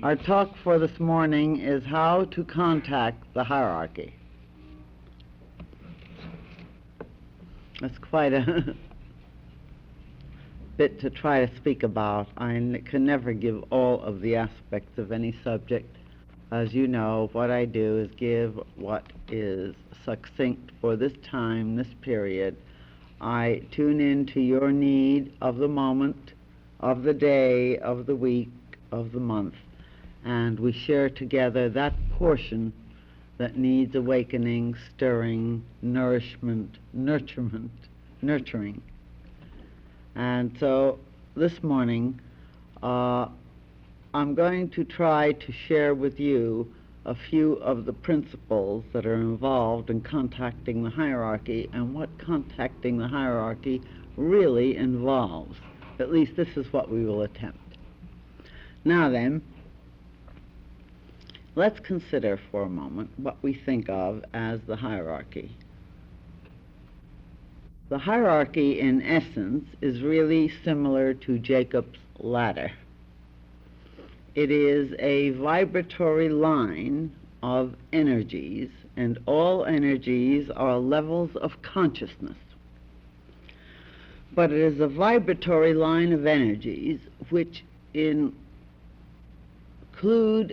Our talk for this morning is how to contact the hierarchy. That's quite a bit to try to speak about. I can never give all of the aspects of any subject. As you know, what I do is give what is succinct for this time, this period. I tune in to your need of the moment, of the day, of the week, of the month, and we share together that portion that needs awakening, stirring, nourishment, nurturing. And so this morning, I'm going to try to share with you a few of the principles that are involved in contacting the hierarchy and what contacting the hierarchy really involves. At least this is what we will attempt. Now then, let's consider for a moment what we think of as the hierarchy. The hierarchy, in essence, is really similar to Jacob's ladder. It is a vibratory line of energies, and all energies are levels of consciousness. But it is a vibratory line of energies which include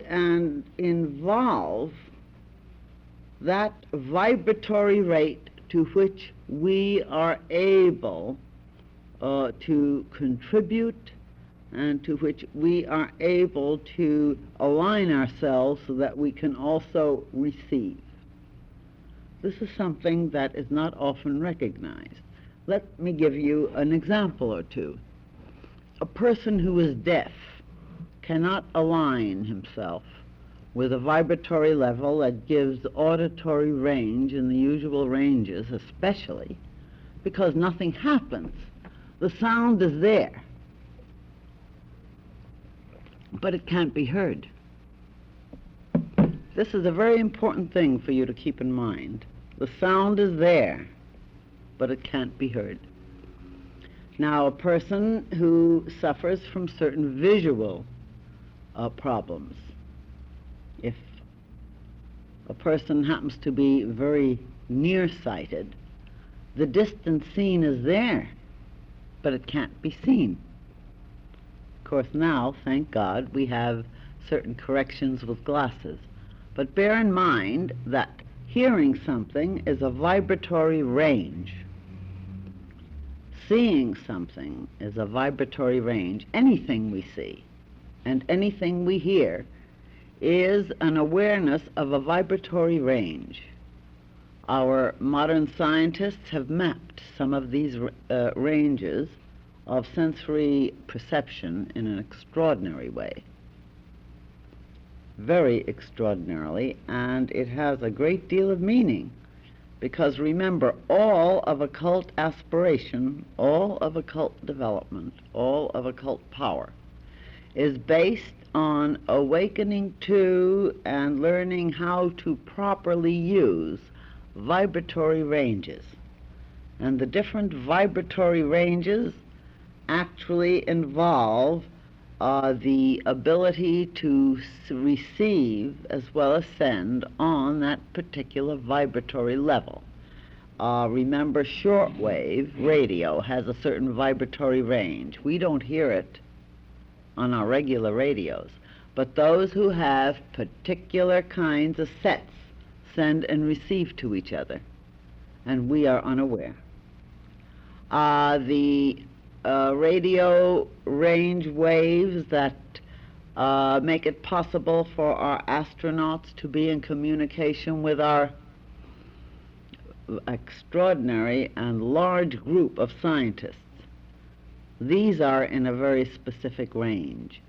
and involve that vibratory rate to which we are able to contribute and to which we are able to align ourselves so that we can also receive. This is something that is not often recognized. Let me give you an example or two. A person who is deaf cannot align himself with a vibratory level that gives auditory range in the usual ranges, especially because nothing happens. The sound is there, but it can't be heard. This is a very important thing for you to keep in mind. The sound is there, but it can't be heard. Now, a person who suffers from certain visual problems, if a person happens to be very nearsighted, the distant scene is there, but it can't be seen. Of course, now, thank God, we have certain corrections with glasses. But bear in mind that hearing something is a vibratory range. Seeing something is a vibratory range. Anything we see and anything we hear is an awareness of a vibratory range. Our modern scientists have mapped some of these ranges of sensory perception in an extraordinary way. Very extraordinarily, and it has a great deal of meaning, because remember, all of occult aspiration, all of occult development, all of occult power is based on awakening to and learning how to properly use vibratory ranges. And the different vibratory ranges actually involve the ability to receive as well as send on that particular vibratory level. Remember, shortwave radio has a certain vibratory range. We don't hear it on our regular radios, but those who have particular kinds of sets send and receive to each other, and we are unaware. The radio range waves that make it possible for our astronauts to be in communication with our extraordinary and large group of scientists. These are in a very specific range,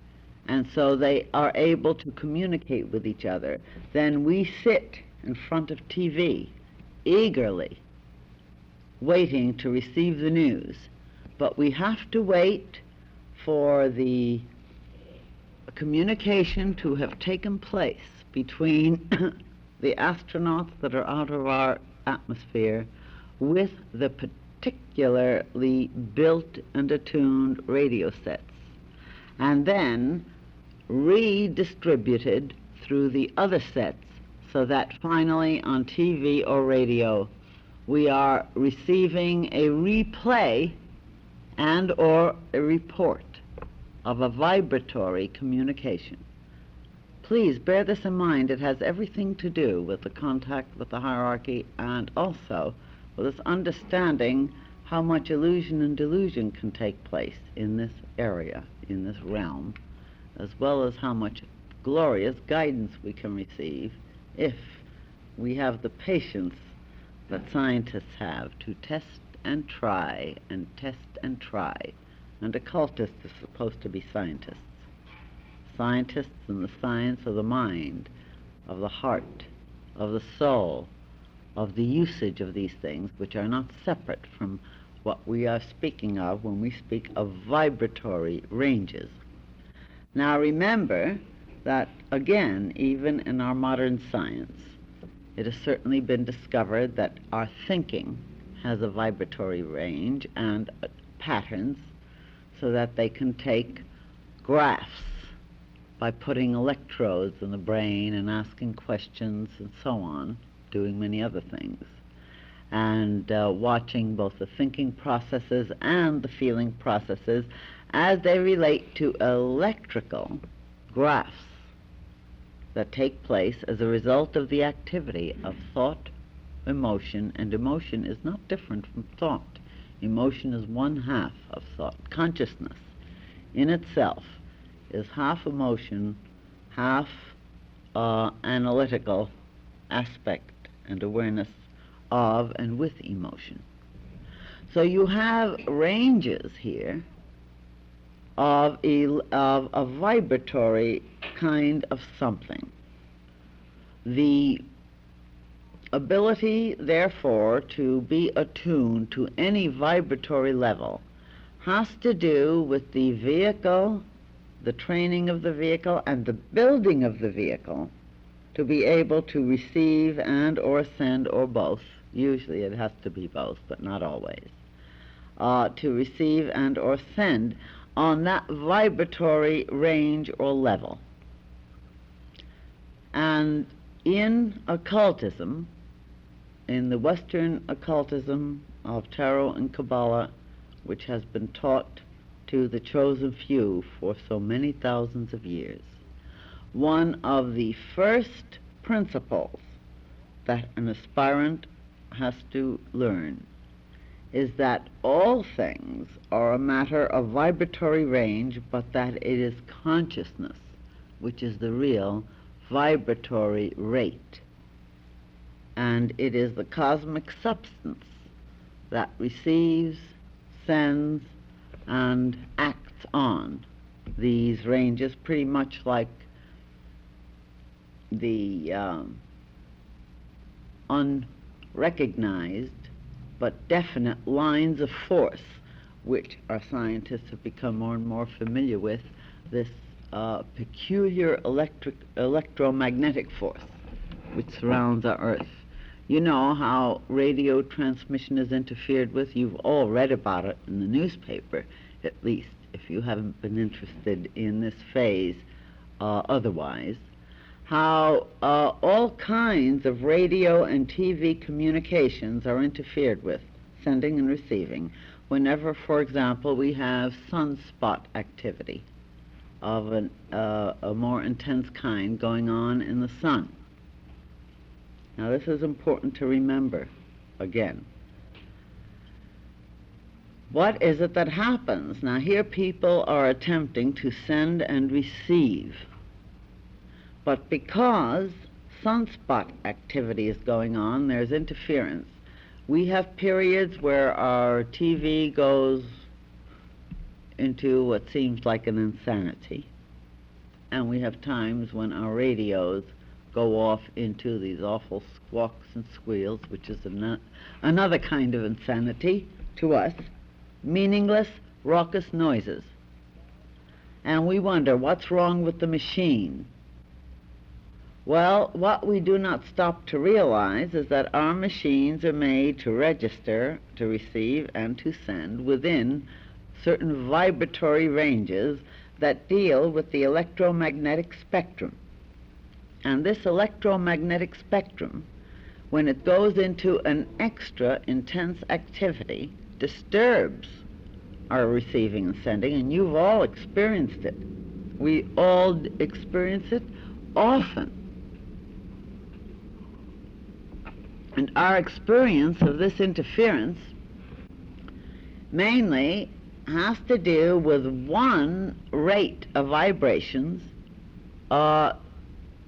and so they are able to communicate with each other. Then we sit in front of TV eagerly waiting to receive the news. But we have to wait for the communication to have taken place between the astronauts that are out of our atmosphere with the particularly built and attuned radio sets. And then redistributed through the other sets, so that finally on TV or radio we are receiving a replay and or a report of a vibratory communication. Please bear this in mind. It has everything to do with the contact with the hierarchy, and also with this understanding how much illusion and delusion can take place in this area, in this realm, as well as how much glorious guidance we can receive if we have the patience that scientists have to test and try and test and try. And occultists are supposed to be scientists. Scientists in the science of the mind, of the heart, of the soul, of the usage of these things, which are not separate from what we are speaking of when we speak of vibratory ranges. Now remember that, again, even in our modern science, it has certainly been discovered that our thinking has a vibratory range and patterns, so that they can take graphs by putting electrodes in the brain and asking questions and so on, doing many other things, and watching both the thinking processes and the feeling processes as they relate to electrical graphs that take place as a result of the activity of thought, emotion, and emotion is not different from thought. Emotion is one half of thought. Consciousness in itself is half emotion, half analytical aspect and awareness of and with emotion. So you have ranges here of a vibratory kind of something. The ability, therefore, to be attuned to any vibratory level has to do with the vehicle, the training of the vehicle, and the building of the vehicle to be able to receive and or send, or both. Usually it has to be both, but not always. To receive and or send on that vibratory range or level. And in occultism, in the Western occultism of Tarot and Kabbalah, which has been taught to the chosen few for so many thousands of years, one of the first principles that an aspirant has to learn is that all things are a matter of vibratory range, but that it is consciousness which is the real vibratory rate. And it is the cosmic substance that receives, sends, and acts on these ranges, pretty much like the unrecognized but definite lines of force, which our scientists have become more and more familiar with, this peculiar electromagnetic force which surrounds our Earth. You know how radio transmission is interfered with. You've all read about it in the newspaper, at least, if you haven't been interested in this phase otherwise. How all kinds of radio and TV communications are interfered with, sending and receiving, whenever, for example, we have sunspot activity of a more intense kind going on in the sun. Now this is important to remember again. What is it that happens? Now here people are attempting to send and receive, but because sunspot activity is going on, there's interference. We have periods where our TV goes into what seems like an insanity, and we have times when our radios go off into these awful squawks and squeals, which is another kind of insanity to us, meaningless, raucous noises. And we wonder, what's wrong with the machine? Well, what we do not stop to realize is that our machines are made to register, to receive, and to send within certain vibratory ranges that deal with the electromagnetic spectrum. And this electromagnetic spectrum, when it goes into an extra intense activity, disturbs our receiving and sending, and you've all experienced it. We all experience it often. And our experience of this interference mainly has to do with one rate of vibrations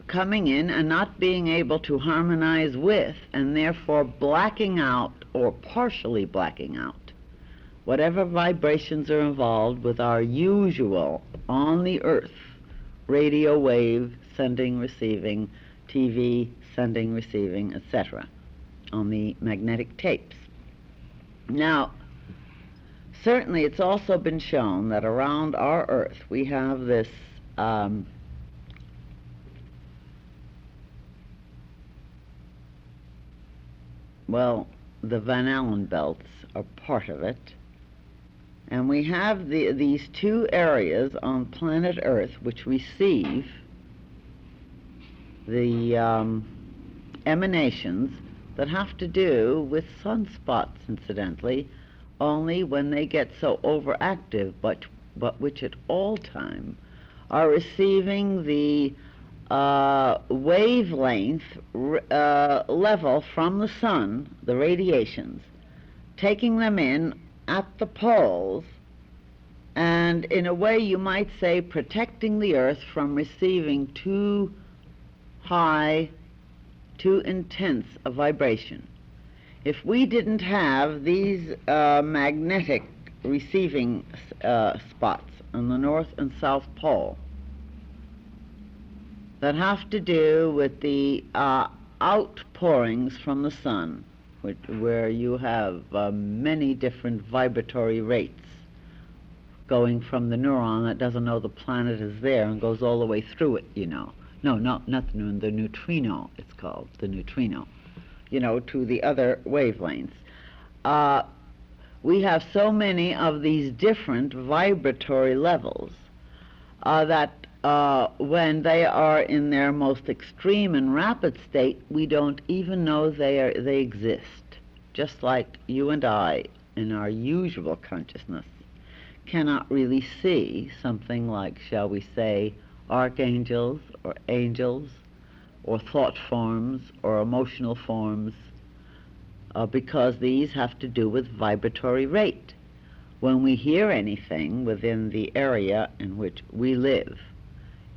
coming in and not being able to harmonize with, and therefore blacking out or partially blacking out whatever vibrations are involved with our usual on the earth radio wave sending, receiving, TV sending, receiving, etc. on the magnetic tapes. Now, certainly it's also been shown that around our earth we have this well, the Van Allen belts are part of it. And we have these two areas on planet Earth which receive the emanations that have to do with sunspots, incidentally, only when they get so overactive, but which at all time are receiving the wavelength level from the sun, the radiations, taking them in at the poles, and in a way you might say protecting the earth from receiving too high, too intense a vibration. If we didn't have these magnetic receiving spots on the North and South Pole that have to do with the outpourings from the sun, where you have many different vibratory rates going from the neuron that doesn't know the planet is there and goes all the way through it, you know. No, not the neuron, the neutrino, it's called, the neutrino, you know, to the other wavelengths. We have so many of these different vibratory levels that when they are in their most extreme and rapid state, we don't even know they exist. Just like you and I, in our usual consciousness, cannot really see something like, shall we say, archangels or angels or thought forms or emotional forms, because these have to do with vibratory rate. When we hear anything within the area in which we live,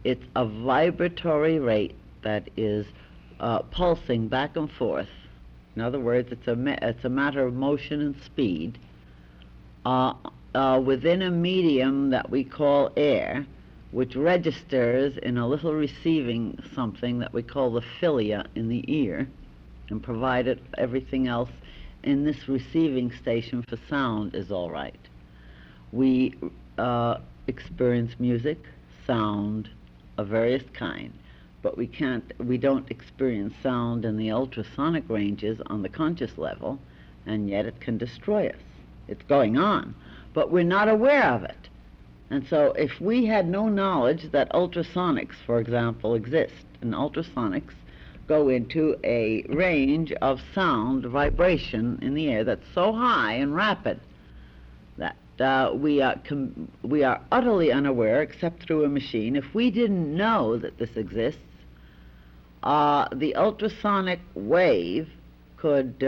it's a vibratory rate that is pulsing back and forth. In other words, it's a matter of motion and speed within a medium that we call air, which registers in a little receiving something that we call the philia in the ear, and provided everything else in this receiving station for sound is all right. We experience music, sound of various kind, but we don't experience sound in the ultrasonic ranges on the conscious level, and yet it can destroy us. It's going on, but we're not aware of it. And so if we had no knowledge that ultrasonics, for example, exist, and ultrasonics go into a range of sound vibration in the air that's so high and rapid that we are utterly unaware, except through a machine. If we didn't know that this exists, the ultrasonic wave could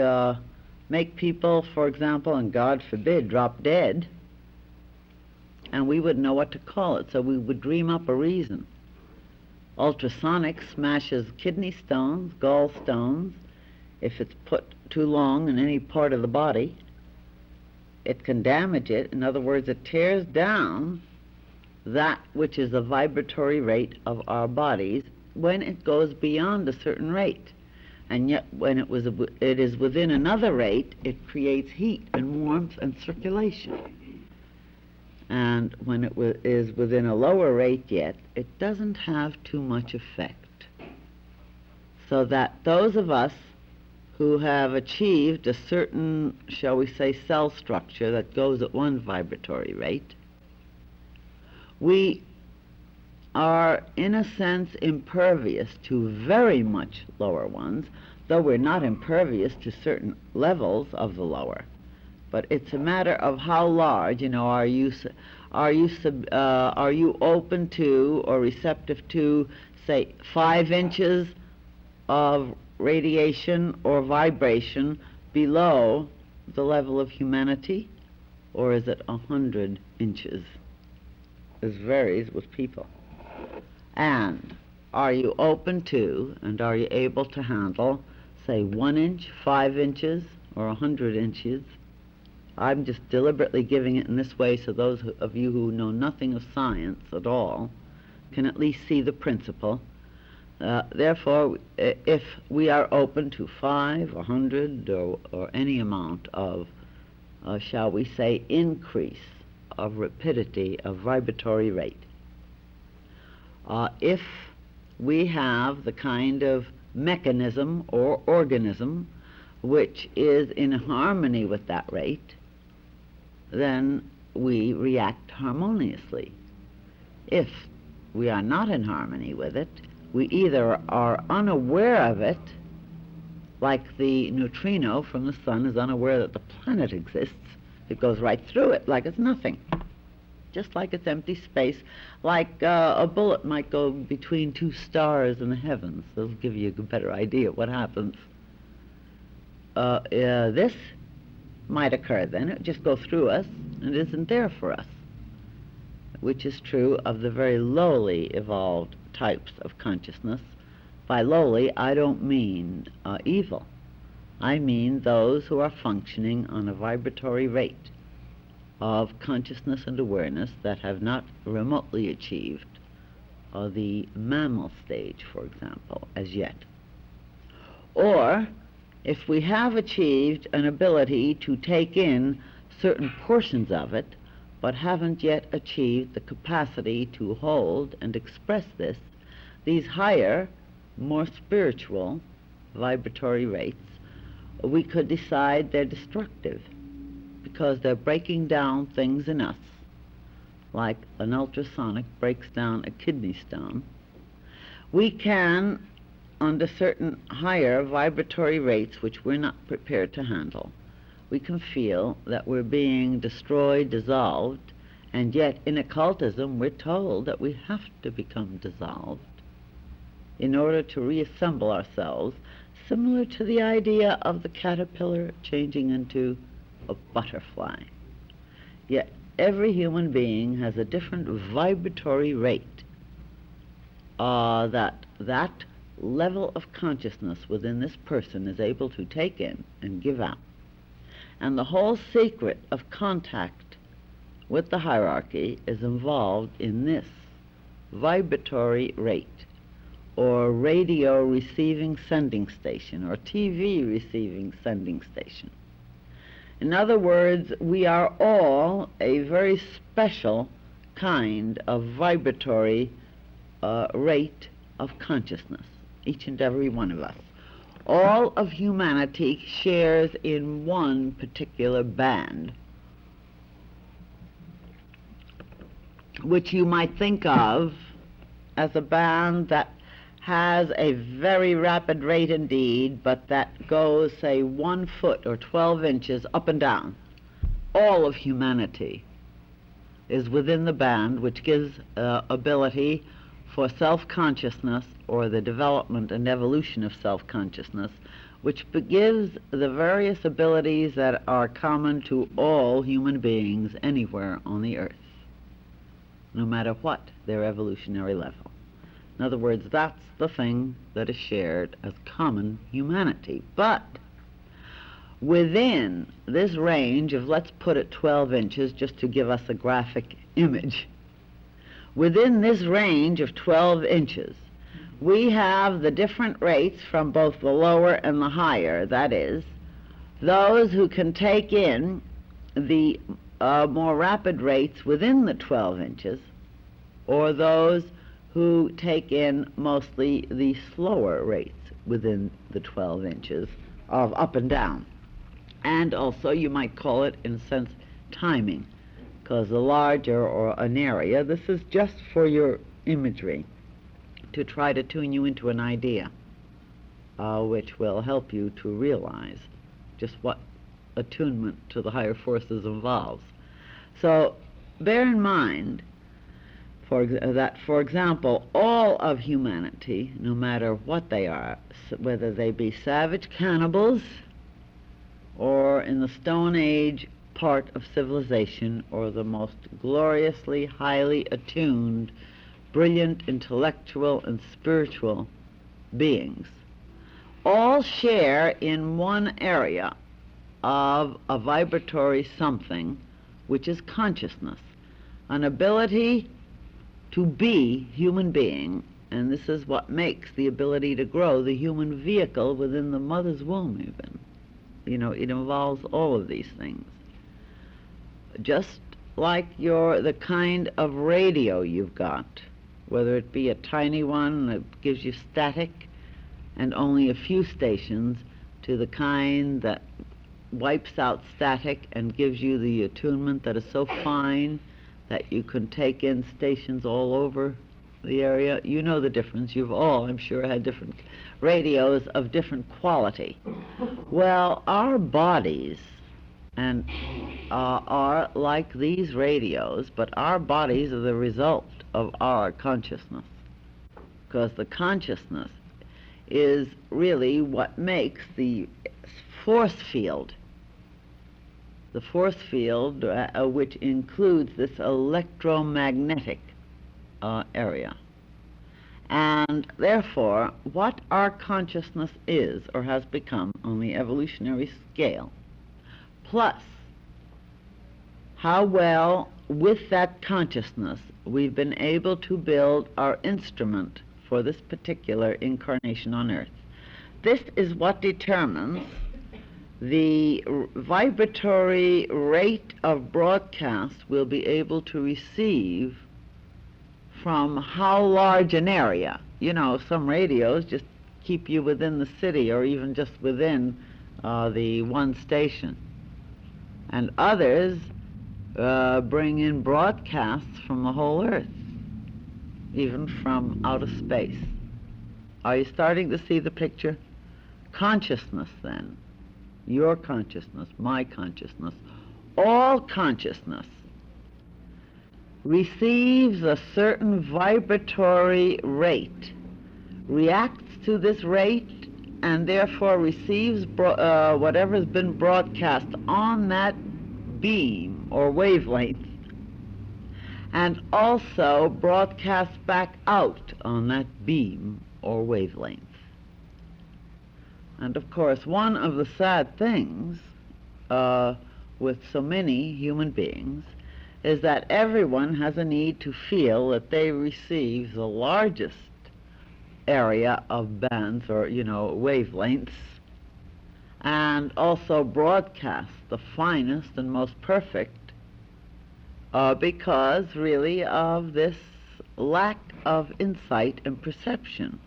make people, for example, and God forbid, drop dead, and we wouldn't know what to call it, so we would dream up a reason. Ultrasonic smashes kidney stones, gallstones. If it's put too long in any part of the body, it can damage it. In other words, it tears down that which is the vibratory rate of our bodies when it goes beyond a certain rate. And yet when it is within another rate, it creates heat and warmth and circulation. And when it is within a lower rate yet, it doesn't have too much effect. So that those of us who have achieved a certain, shall we say, cell structure that goes at one vibratory rate, we are, in a sense, impervious to very much lower ones, though we're not impervious to certain levels of the lower. But it's a matter of how large, are you open to or receptive to, say, 5 inches of radiation or vibration below the level of humanity, or is it 100 inches? This varies with people. And are you open to, and are you able to handle, say, 1 inch, 5 inches, or 100 inches? I'm just deliberately giving it in this way so those of you who know nothing of science at all can at least see the principle. Therefore, if we are open to 5 or 100 or any amount of, shall we say, increase of rapidity of vibratory rate, if we have the kind of mechanism or organism which is in harmony with that rate, then we react harmoniously. If we are not in harmony with it, we either are unaware of it, like the neutrino from the sun is unaware that the planet exists. It goes right through it like it's nothing, just like it's empty space, like a bullet might go between 2 stars in the heavens. That'll give you a better idea what happens. This might occur then. It would just go through us and isn't there for us, which is true of the very lowly evolved types of consciousness. By lowly, I don't mean evil. I mean those who are functioning on a vibratory rate of consciousness and awareness that have not remotely achieved the mammal stage, for example, as yet. Or, if we have achieved an ability to take in certain portions of it, but haven't yet achieved the capacity to hold and express this, these higher, more spiritual vibratory rates, we could decide they're destructive because they're breaking down things in us, like an ultrasonic breaks down a kidney stone. We can, under certain higher vibratory rates which we're not prepared to handle, we can feel that we're being destroyed, dissolved, and yet in occultism we're told that we have to become dissolved in order to reassemble ourselves, similar to the idea of the caterpillar changing into a butterfly. Yet every human being has a different vibratory rate that level of consciousness within this person is able to take in and give out. And the whole secret of contact with the hierarchy is involved in this vibratory rate, or radio receiving sending station, or TV receiving sending station. In other words, we are all a very special kind of vibratory rate of consciousness, each and every one of us. All of humanity shares in one particular band, which you might think of as a band that has a very rapid rate indeed, but that goes, say, 1 foot or 12 inches up and down. All of humanity is within the band which gives ability for self-consciousness, or the development and evolution of self-consciousness, which gives the various abilities that are common to all human beings anywhere on the earth, no matter what their evolutionary level. In other words, that's the thing that is shared as common humanity. But within this range of, let's put it 12 inches, just to give us a graphic image, within this range of 12 inches, we have the different rates from both the lower and the higher. That is, those who can take in the more rapid rates within the 12 inches, or those who take in mostly the slower rates within the 12 inches of up and down. And also, you might call it, in a sense, timing, because the larger or an area, this is just for your imagery to try to tune you into an idea, which will help you to realize just what attunement to the higher forces involves. So bear in mind that, for example, all of humanity, no matter what they are, whether they be savage cannibals or in the Stone Age part of civilization, or the most gloriously highly attuned, brilliant, intellectual, and spiritual beings, all share in one area of a vibratory something, which is consciousness, an ability to be human being, and this is what makes the ability to grow the human vehicle within the mother's womb even. You know, it involves all of these things. Just like the kind of radio you've got, whether it be a tiny one that gives you static and only a few stations, to the kind that wipes out static and gives you the attunement that is so fine that you can take in stations all over the area. You know the difference. You've all, I'm sure, had different radios of different quality. Well, our bodies are like these radios, but our bodies are the result of our consciousness, because the consciousness is really what makes the force field. The force field, which includes this electromagnetic area. And therefore, what our consciousness is or has become on the evolutionary scale, plus how well with that consciousness we've been able to build our instrument for this particular incarnation on Earth. This is what determines the vibratory rate of broadcast we'll be able to receive from how large an area. You know, some radios just keep you within the city or even just within the one station, and others bring in broadcasts from the whole Earth, even from outer space. Are you starting to see the picture? Consciousness, then, your consciousness, my consciousness, all consciousness receives a certain vibratory rate, reacts to this rate, and therefore receives whatever has been broadcast on that beam or wavelength, and also broadcasts back out on that beam or wavelength. And of course, one of the sad things with so many human beings is that everyone has a need to feel that they receive the largest area of bands or, wavelengths, and also broadcast the finest and most perfect, because really of this lack of insight and perception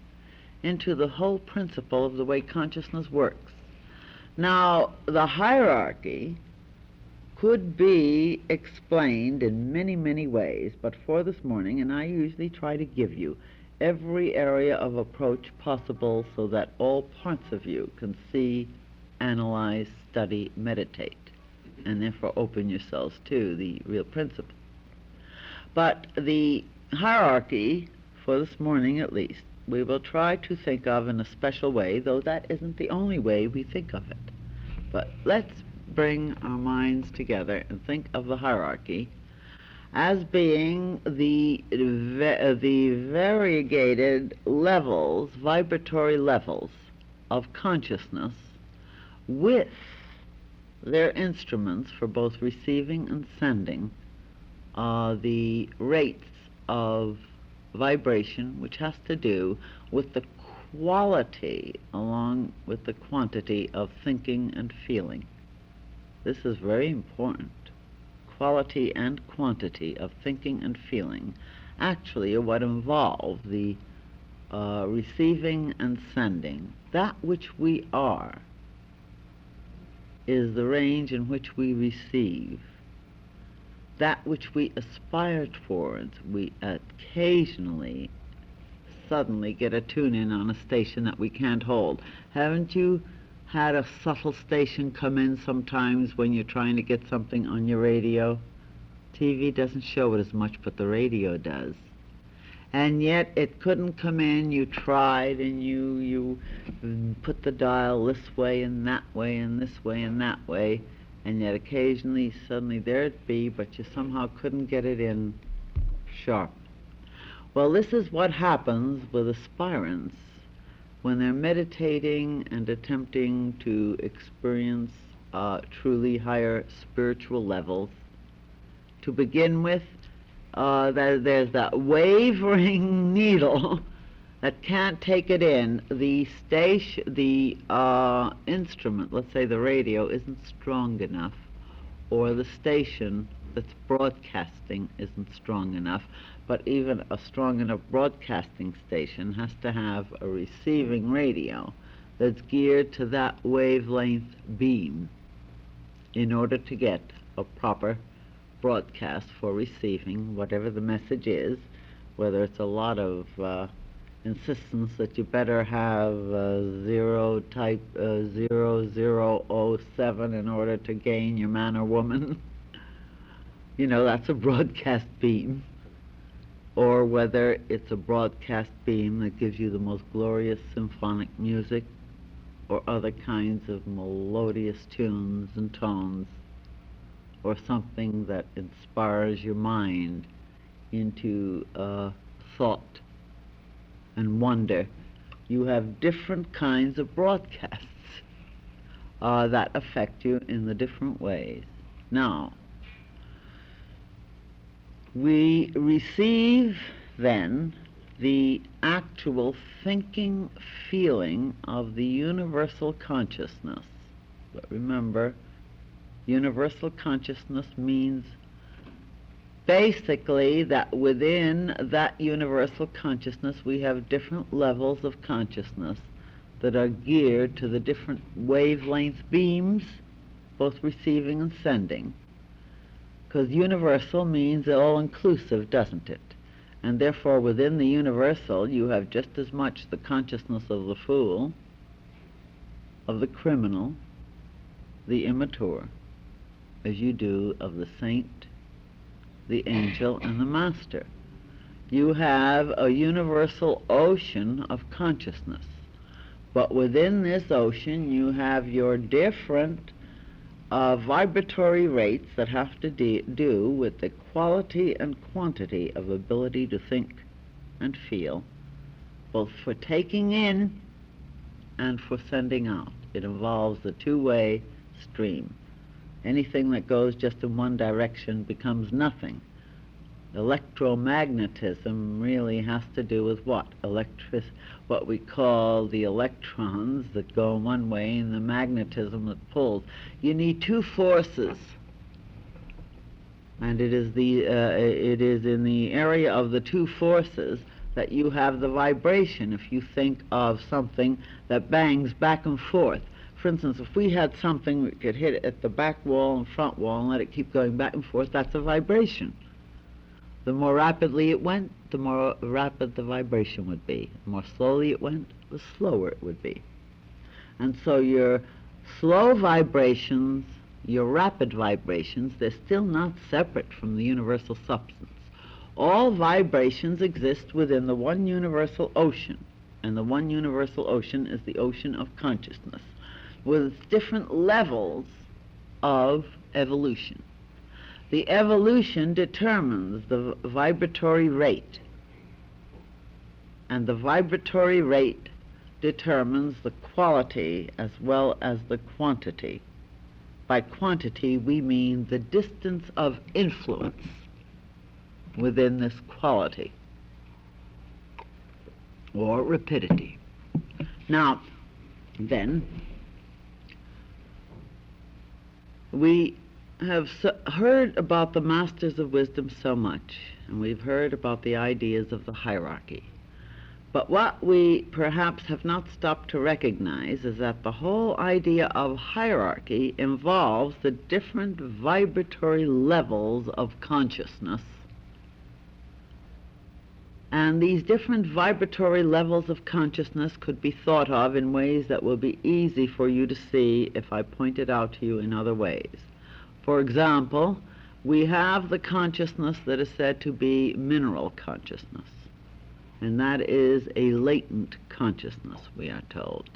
into the whole principle of the way consciousness works. Now, the hierarchy could be explained in many, many ways, but for this morning, and I usually try to give you every area of approach possible so that all parts of you can see, analyze, study, meditate, and therefore open yourselves to the real principle. But the hierarchy, for this morning at least, we will try to think of in a special way, though that isn't the only way we think of it. But let's bring our minds together and think of the hierarchy as being the variegated levels, vibratory levels of consciousness, with their instruments for both receiving and sending the rates of vibration, which has to do with the quality along with the quantity of thinking and feeling. This is very important. Quality and quantity of thinking and feeling actually are what involve the receiving and sending. That which we are is the range in which we receive. that which we aspire towards, we occasionally suddenly get a tune-in on a station that we can't hold. Haven't you had a subtle station come in sometimes when you're trying to get something on your radio? TV doesn't show it as much, but the radio does. And yet it couldn't come in. You tried, and you put the dial this way and that way and this way and that way, and yet occasionally, suddenly there it be, but you somehow couldn't get it in sharp. Well, this is what happens with aspirants when they're meditating and attempting to experience truly higher spiritual levels. To begin with, there's that wavering needle that can't take it in. The instrument, let's say the radio, isn't strong enough, or the station that's broadcasting isn't strong enough. But even a strong enough broadcasting station has to have a receiving radio that's geared to that wavelength beam in order to get a proper broadcast for receiving whatever the message is, whether it's a lot of insistence that you better have 0007 in order to gain your man or woman. You know, that's a broadcast beam. Or whether it's a broadcast beam that gives you the most glorious symphonic music or other kinds of melodious tunes and tones, or something that inspires your mind into thought and wonder. You have different kinds of broadcasts that affect you in the different ways. Now, we receive then the actual thinking feeling of the universal consciousness. But remember, universal consciousness means basically that within that universal consciousness we have different levels of consciousness that are geared to the different wavelength beams, both receiving and sending. Because universal means all-inclusive, doesn't it? And therefore within the universal you have just as much the consciousness of the fool, of the criminal, the immature, as you do of the saint, the angel, and the master. You have a universal ocean of consciousness, but within this ocean you have your different vibratory rates that have to do with the quality and quantity of ability to think and feel, both for taking in and for sending out. It involves a two-way stream. Anything that goes just in one direction becomes nothing. Electromagnetism really has to do with what? What we call the electrons that go one way and the magnetism that pulls. You need two forces, and it is in the area of the two forces that you have the vibration. If you think of something that bangs back and forth, for instance, if we had something we could hit at the back wall and front wall and let it keep going back and forth, that's a vibration. The more rapidly it went, the more rapid the vibration would be. The more slowly it went, the slower it would be. And so your slow vibrations, your rapid vibrations, they're still not separate from the universal substance. All vibrations exist within the one universal ocean, and the one universal ocean is the ocean of consciousness, with different levels of evolution. The evolution determines the vibratory rate, and the vibratory rate determines the quality as well as the quantity. By quantity, we mean the distance of influence within this quality, or rapidity. Now, then, we have heard about the masters of wisdom so much, and we've heard about the ideas of the hierarchy. But what we perhaps have not stopped to recognize is that the whole idea of hierarchy involves the different vibratory levels of consciousness. And these different vibratory levels of consciousness could be thought of in ways that will be easy for you to see if I point it out to you in other ways. For example, we have the consciousness that is said to be mineral consciousness. And that is a latent consciousness, we are told.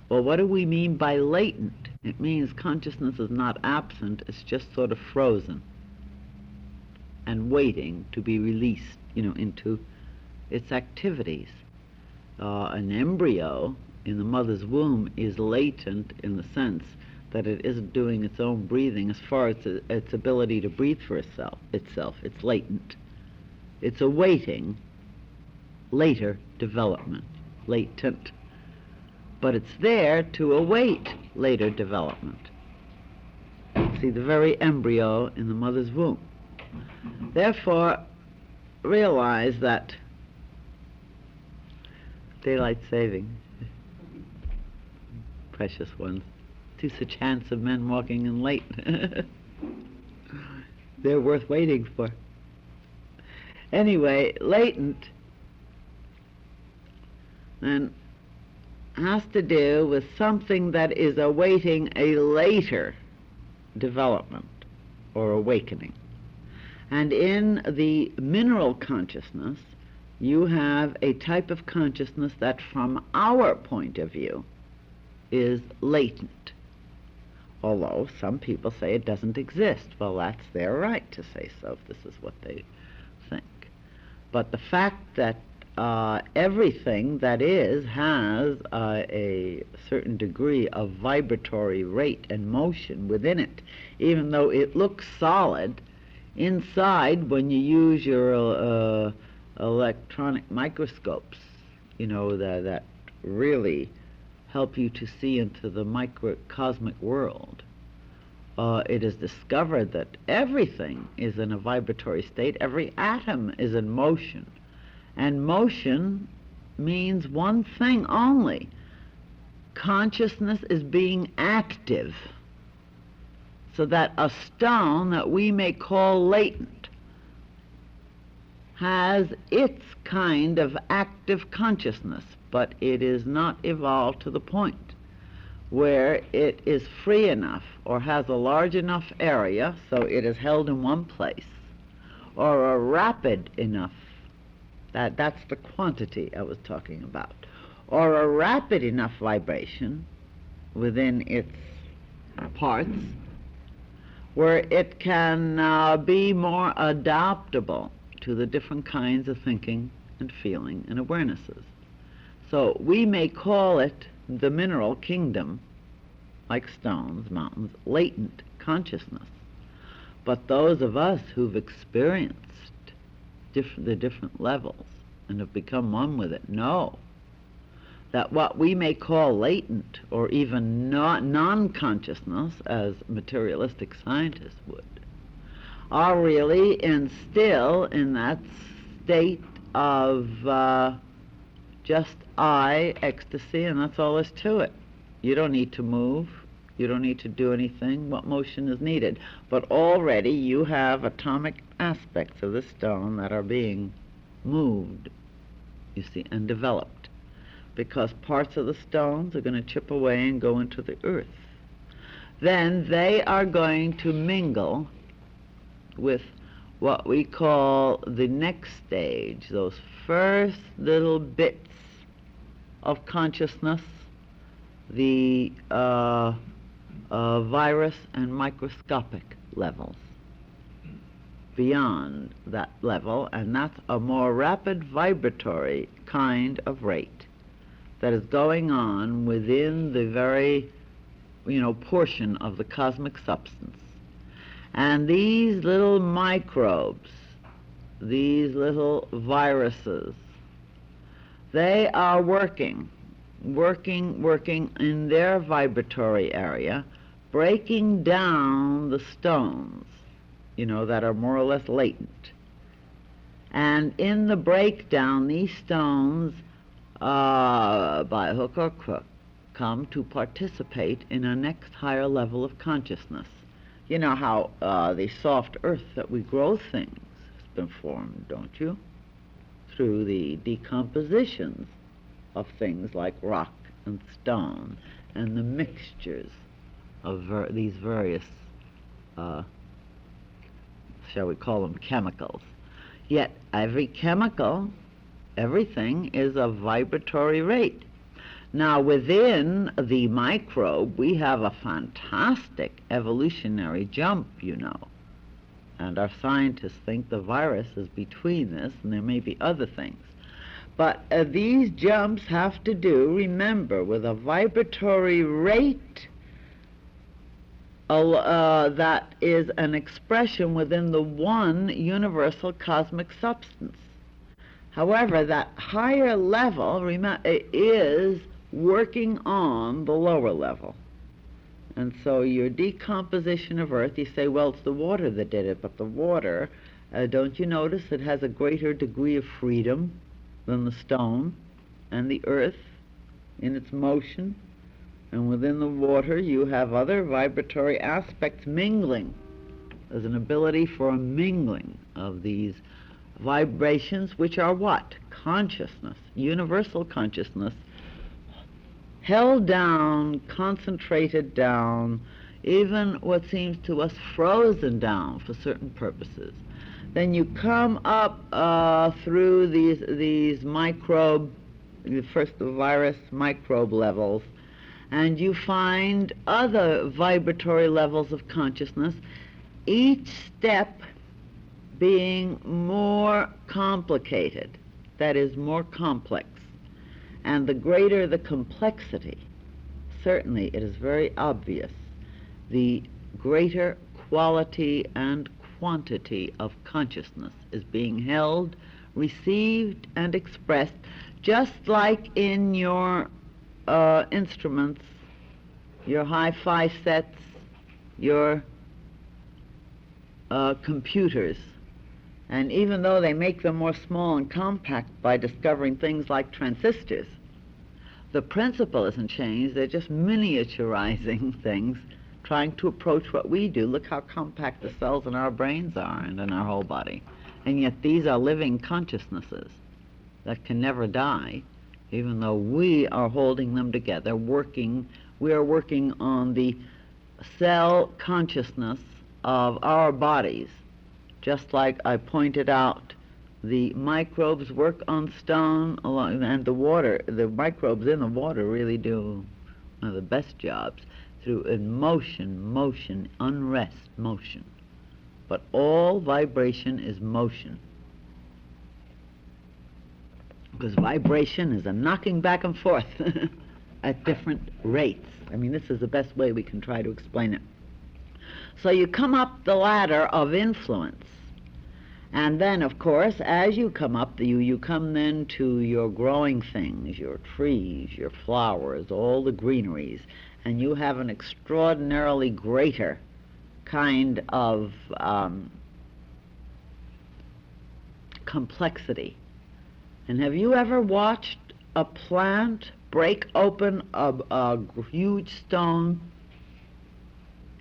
Well, what do we mean by latent? It means consciousness is not absent, it's just sort of frozen and waiting to be released, into its activities. An embryo in the mother's womb is latent in the sense that it isn't doing its own breathing as far as its ability to breathe for itself. It's latent. It's awaiting later development, latent. But it's there to await later development. See, the very embryo in the mother's womb. Therefore, realize that daylight saving, precious ones, two such handsome men walking in late. They're worth waiting for. Anyway, latent and has to do with something that is awaiting a later development or awakening. And in the mineral consciousness, you have a type of consciousness that from our point of view is latent. Although some people say it doesn't exist. Well, that's their right to say so if this is what they think. But the fact that everything that is has a certain degree of vibratory rate and motion within it, even though it looks solid. Inside, when you use your electronic microscopes, that really help you to see into the microcosmic world, it is discovered that everything is in a vibratory state. Every atom is in motion. And motion means one thing only. Consciousness is being active. So that a stone that we may call latent has its kind of active consciousness, but it is not evolved to the point where it is free enough or has a large enough area so it is held in one place, or a rapid enough, that's the quantity I was talking about, or a rapid enough vibration within its parts where it can be more adaptable to the different kinds of thinking and feeling and awarenesses. So we may call it the mineral kingdom, like stones, mountains, latent consciousness. But those of us who've experienced the different levels and have become one with it know that what we may call latent or even non-consciousness, as materialistic scientists would, are really still in that state of just ecstasy, and that's all there's to it. You don't need to move. You don't need to do anything. What motion is needed? But already you have atomic aspects of the stone that are being moved, you see, and developed, because parts of the stones are going to chip away and go into the earth. Then they are going to mingle with what we call the next stage, those first little bits of consciousness, the virus and microscopic levels beyond that level, and that's a more rapid vibratory kind of rate that is going on within the very, portion of the cosmic substance. And these little microbes, these little viruses, they are working in their vibratory area, breaking down the stones, that are more or less latent. And in the breakdown, these stones by hook or crook, come to participate in a next higher level of consciousness. You know how the soft earth that we grow things has been formed, don't you? Through the decompositions of things like rock and stone and the mixtures of these various, shall we call them chemicals. Yet every chemical, everything is a vibratory rate. Now within the microbe we have a fantastic evolutionary jump, you know. And our scientists think the virus is between this, and there may be other things. But these jumps have to do, remember, with a vibratory rate that is an expression within the one universal cosmic substance. However, that higher level is working on the lower level. And so your decomposition of earth, you say, well, it's the water that did it, but the water, don't you notice it has a greater degree of freedom than the stone and the earth in its motion? And within the water you have other vibratory aspects mingling. There's an ability for a mingling of these vibrations, which are what? Consciousness, universal consciousness, held down, concentrated down, even what seems to us frozen down for certain purposes. Then you come up through these microbe, first the virus microbe levels, and you find other vibratory levels of consciousness, each step being more complicated, that is, more complex. And the greater the complexity, certainly it is very obvious, the greater quality and quantity of consciousness is being held, received, and expressed, just like in your instruments, your hi-fi sets, your computers. And even though they make them more small and compact by discovering things like transistors, the principle isn't changed. They're just miniaturizing things, trying to approach what we do. Look how compact the cells in our brains are and in our whole body. And yet these are living consciousnesses that can never die, even though we are holding them together, we are working on the cell consciousness of our bodies. Just like I pointed out, the microbes work on stone and the water. The microbes in the water really do one of the best jobs through motion, unrest, motion. But all vibration is motion. Because vibration is a knocking back and forth at different rates. I mean, this is the best way we can try to explain it. So you come up the ladder of influence. And then, of course, as you come up, you come then to your growing things, your trees, your flowers, all the greeneries, and you have an extraordinarily greater kind of complexity. And have you ever watched a plant break open a huge stone?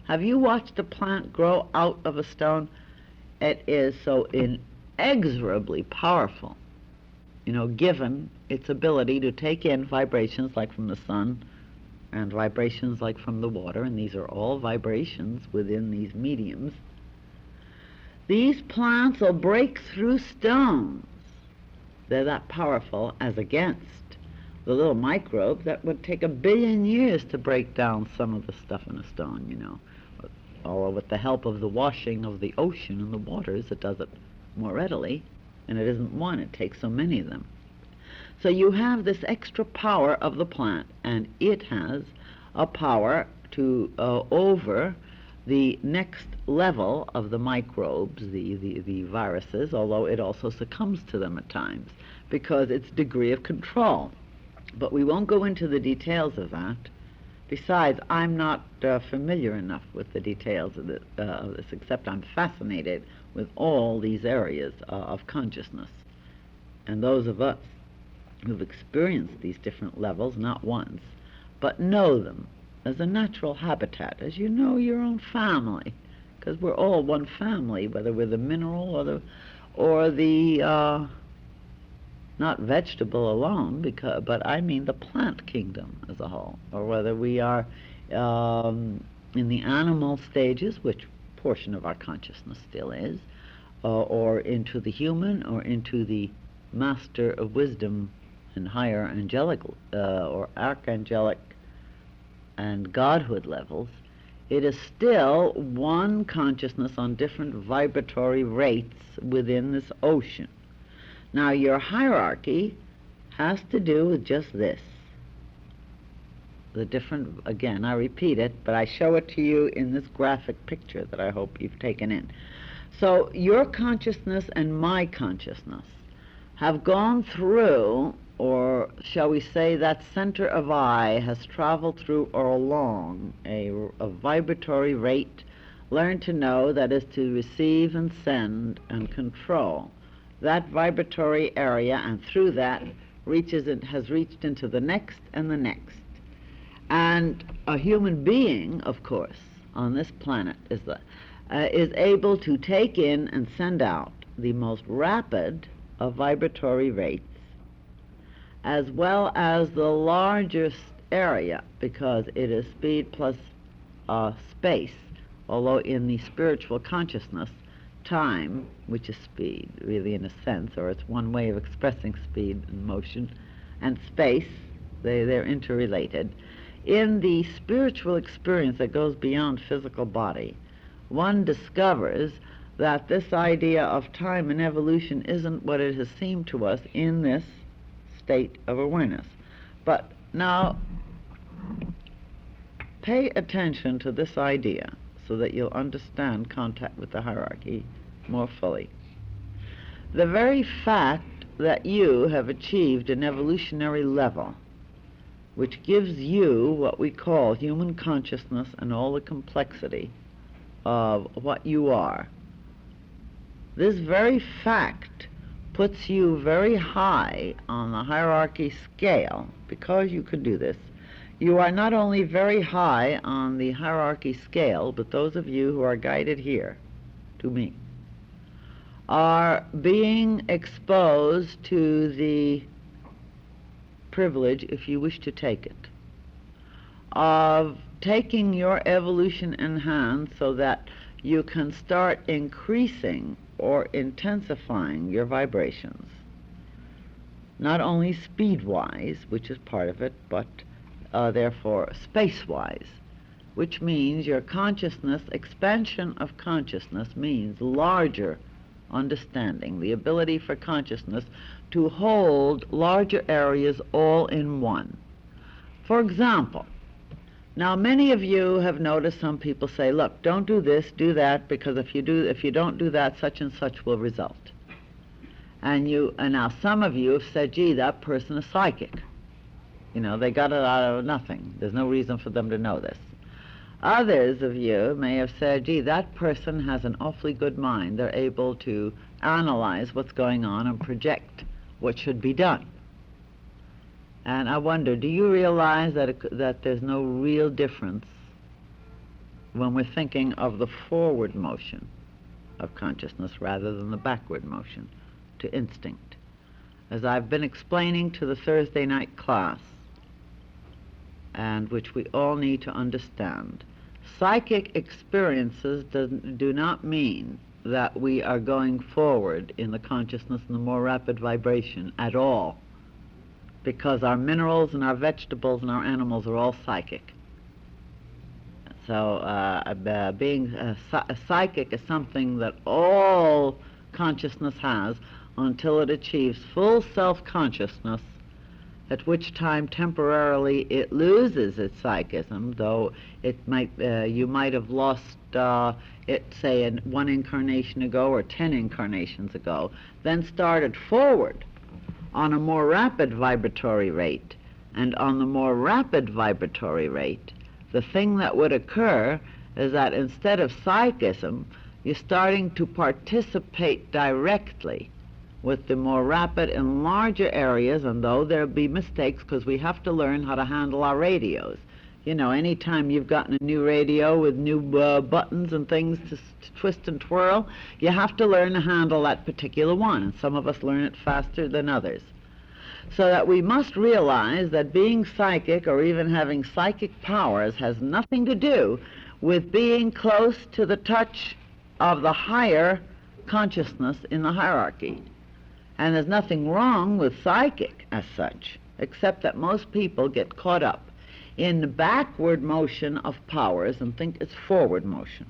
Have you watched a plant grow out of a stone? It is so inexorably powerful, you know, given its ability to take in vibrations like from the sun and vibrations like from the water, and these are all vibrations within these mediums. These plants will break through stones. They're that powerful, as against the little microbe that would take 1 billion years to break down some of the stuff in a stone, you know. Or with the help of the washing of the ocean and the waters, it does it more readily, and it isn't one, it takes so many of them. So you have this extra power of the plant, and it has a power to over the next level of the microbes, the viruses, although it also succumbs to them at times because its degree of control. But we won't go into the details of that. Besides, I'm not familiar enough with the details of this, except I'm fascinated with all these areas of consciousness. And those of us who've experienced these different levels, not once, but know them as a natural habitat, as you know your own family, because we're all one family, whether we're the mineral or the not vegetable alone, but I mean the plant kingdom as a whole, or whether we are in the animal stages, which portion of our consciousness still is, or into the human, or into the master of wisdom and higher angelic or archangelic and godhood levels, it is still one consciousness on different vibratory rates within this ocean. Now, your hierarchy has to do with just this. The different, again, I repeat it, but I show it to you in this graphic picture that I hope you've taken in. So your consciousness and my consciousness have gone through, or shall we say that center of I has traveled through or along a vibratory rate, learned to know, that is to receive and send and control that vibratory area, and through that has reached into the next and the next. And a human being, of course, on this planet is able to take in and send out the most rapid of vibratory rates, as well as the largest area, because it is speed plus space, although in the spiritual consciousness, time, which is speed, really in a sense, or it's one way of expressing speed and motion, and space, they're interrelated. In the spiritual experience that goes beyond physical body, one discovers that this idea of time and evolution isn't what it has seemed to us in this state of awareness. But now, pay attention to this idea so that you'll understand contact with the hierarchy more fully. The very fact that you have achieved an evolutionary level, which gives you what we call human consciousness and all the complexity of what you are, this very fact puts you very high on the hierarchy scale. Because you can do this, you are not only very high on the hierarchy scale, but those of you who are guided here to me are being exposed to the privilege, if you wish to take it, of taking your evolution in hand so that you can start increasing or intensifying your vibrations, not only speed-wise, which is part of it, but therefore space-wise, which means your consciousness, expansion of consciousness means larger understanding, the ability for consciousness to hold larger areas all in one. For example, now many of you have noticed some people say, look, don't do this, do that, because if you don't do that, such and such will result. And now some of you have said, gee, that person is psychic. You know, they got it out of nothing. There's no reason for them to know this. Others of you may have said, gee, that person has an awfully good mind. They're able to analyze what's going on and project what should be done. And I wonder, do you realize that there's no real difference when we're thinking of the forward motion of consciousness rather than the backward motion to instinct? As I've been explaining to the Thursday night class, and which we all need to understand, psychic experiences do not mean that we are going forward in the consciousness in the more rapid vibration at all, because our minerals and our vegetables and our animals are all psychic. So being a psychic is something that all consciousness has until it achieves full self-consciousness, at which time temporarily it loses its psychism, though you might have lost it, say, in one incarnation ago or 10 incarnations ago, then started forward on a more rapid vibratory rate. And on the more rapid vibratory rate, the thing that would occur is that instead of psychism, you're starting to participate directly with the more rapid and larger areas, and though there'll be mistakes because we have to learn how to handle our radios. You know, anytime you've gotten a new radio with new buttons and things to twist and twirl, you have to learn to handle that particular one, and some of us learn it faster than others. So that we must realize that being psychic or even having psychic powers has nothing to do with being close to the touch of the higher consciousness in the hierarchy. And there's nothing wrong with psychic as such, except that most people get caught up in the backward motion of powers and think it's forward motion.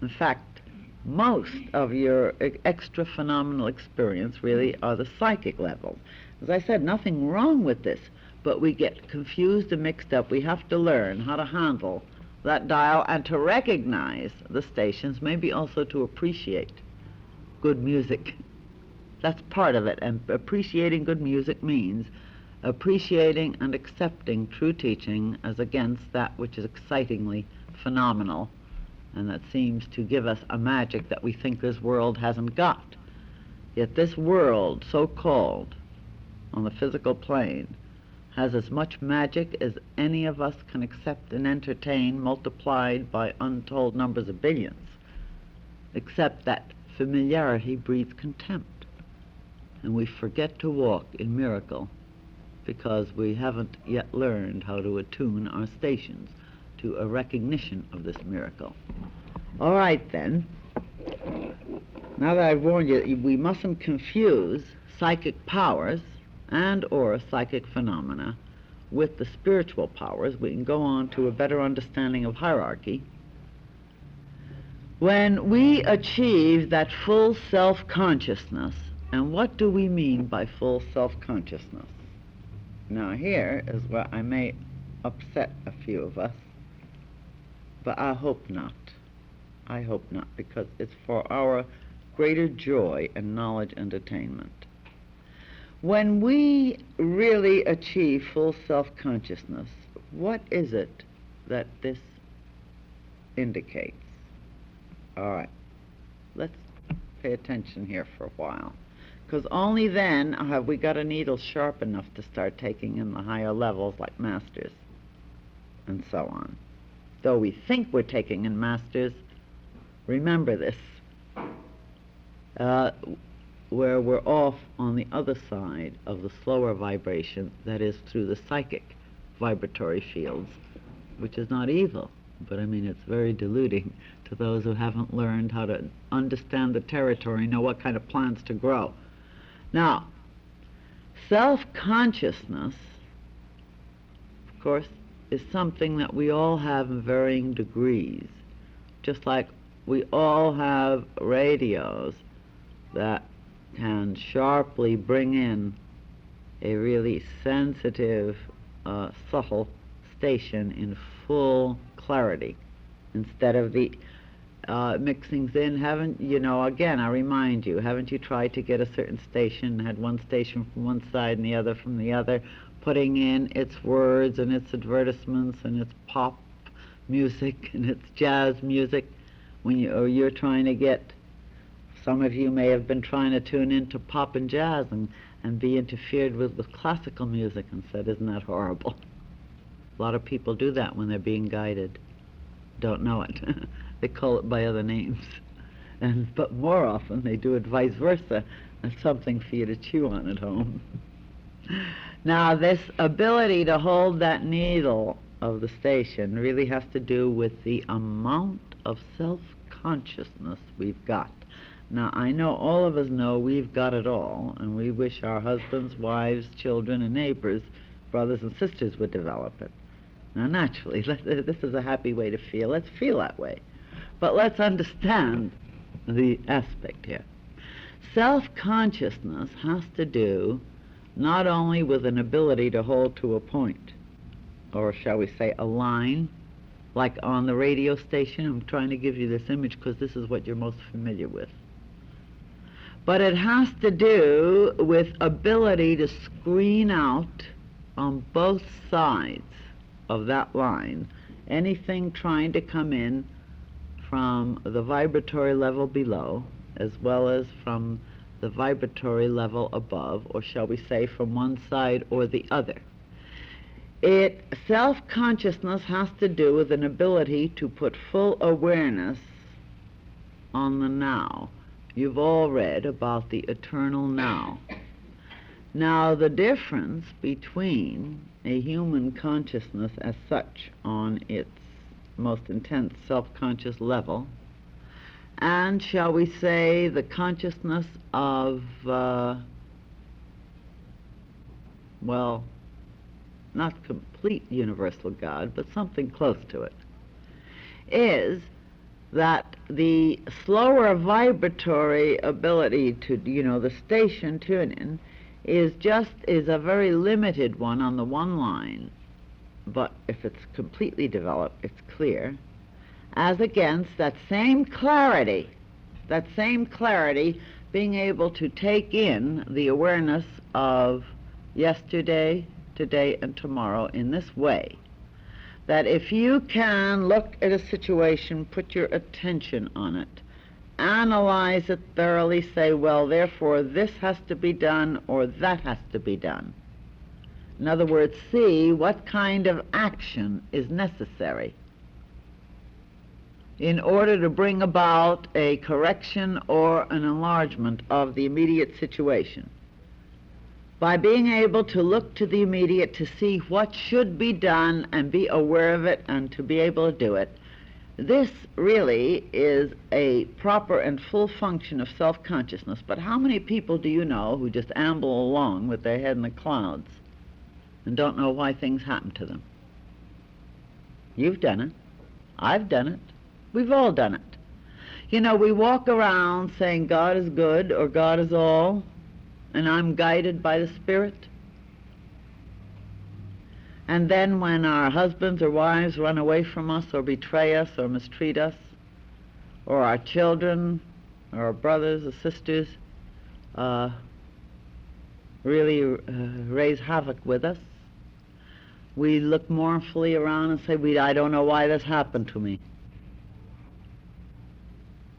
In fact, most of your extra phenomenal experience really are the psychic levels. As I said, nothing wrong with this, but we get confused and mixed up. We have to learn how to handle that dial and to recognize the stations, maybe also to appreciate good music. That's part of it, and appreciating good music means appreciating and accepting true teaching as against that which is excitingly phenomenal and that seems to give us a magic that we think this world hasn't got. Yet this world, so-called, on the physical plane, has as much magic as any of us can accept and entertain, multiplied by untold numbers of billions, except that familiarity breeds contempt, and we forget to walk in miracle because we haven't yet learned how to attune our stations to a recognition of this miracle. All right, then. Now that I've warned you, we mustn't confuse psychic powers and or psychic phenomena with the spiritual powers. We can go on to a better understanding of hierarchy. When we achieve that full self-consciousness, and what do we mean by full self-consciousness? Now here is where I may upset a few of us, but I hope not. I hope not, because it's for our greater joy and knowledge and attainment. When we really achieve full self-consciousness, what is it that this indicates? All right, let's pay attention here for a while, because only then have we got a needle sharp enough to start taking in the higher levels like masters and so on. Though we think we're taking in masters, remember this, where we're off on the other side of the slower vibration, that is through the psychic vibratory fields, which is not evil, but I mean it's very deluding to those who haven't learned how to understand the territory, know what kind of plants to grow. Now, self-consciousness, of course, is something that we all have in varying degrees, just like we all have radios that can sharply bring in a really sensitive, subtle station in full clarity instead of the mixings in. Haven't you know, again, I remind you, haven't you tried to get a certain station, had one station from one side and the other from the other, putting in its words and its advertisements and its pop music and its jazz music, when you're trying to get, some of you may have been trying to tune into pop and jazz and be interfered with classical music and said, isn't that horrible? A lot of people do that when they're being guided. Don't know it. They call it by other names. But more often they do it vice versa. That's something for you to chew on at home. Now, this ability to hold that needle of the station really has to do with the amount of self-consciousness we've got. Now, I know all of us know we've got it all, and we wish our husbands, wives, children, and neighbors, brothers and sisters would develop it. Now, naturally, this is a happy way to feel. Let's feel that way. But let's understand the aspect here. Self-consciousness has to do not only with an ability to hold to a point, or shall we say a line, like on the radio station. I'm trying to give you this image because this is what you're most familiar with. But it has to do with ability to screen out on both sides of that line anything trying to come in from the vibratory level below, as well as from the vibratory level above, or shall we say from one side or the other. Self-consciousness has to do with an ability to put full awareness on the now. You've all read about the eternal now. Now, the difference between a human consciousness as such on its most intense self-conscious level and, shall we say, the consciousness of, well, not complete universal God, but something close to it, is that the slower vibratory ability to, the station tune-in is a very limited one on the one line, but if it's completely developed, it's clear, as against that same clarity being able to take in the awareness of yesterday, today, and tomorrow in this way, that if you can look at a situation, put your attention on it, analyze it thoroughly, say, well, therefore this has to be done or that has to be done. In other words, see what kind of action is necessary in order to bring about a correction or an enlargement of the immediate situation. By being able to look to the immediate to see what should be done and be aware of it and to be able to do it, this really is a proper and full function of self-consciousness. But how many people do you know who just amble along with their head in the clouds and don't know why things happen to them? You've done it. I've done it. We've all done it. We walk around saying God is good or God is all, and I'm guided by the Spirit. And then when our husbands or wives run away from us or betray us or mistreat us, or our children or our brothers or sisters really raise havoc with us, we look mournfully around and say, I don't know why this happened to me.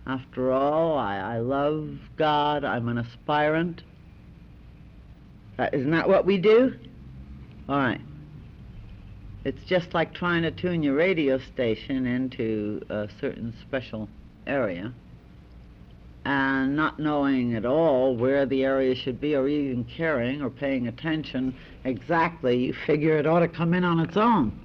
After all, I love God, I'm an aspirant. Isn't that what we do? All right. It's just like trying to tune your radio station into a certain special area and not knowing at all where the area should be or even caring or paying attention exactly. You figure it ought to come in on its own.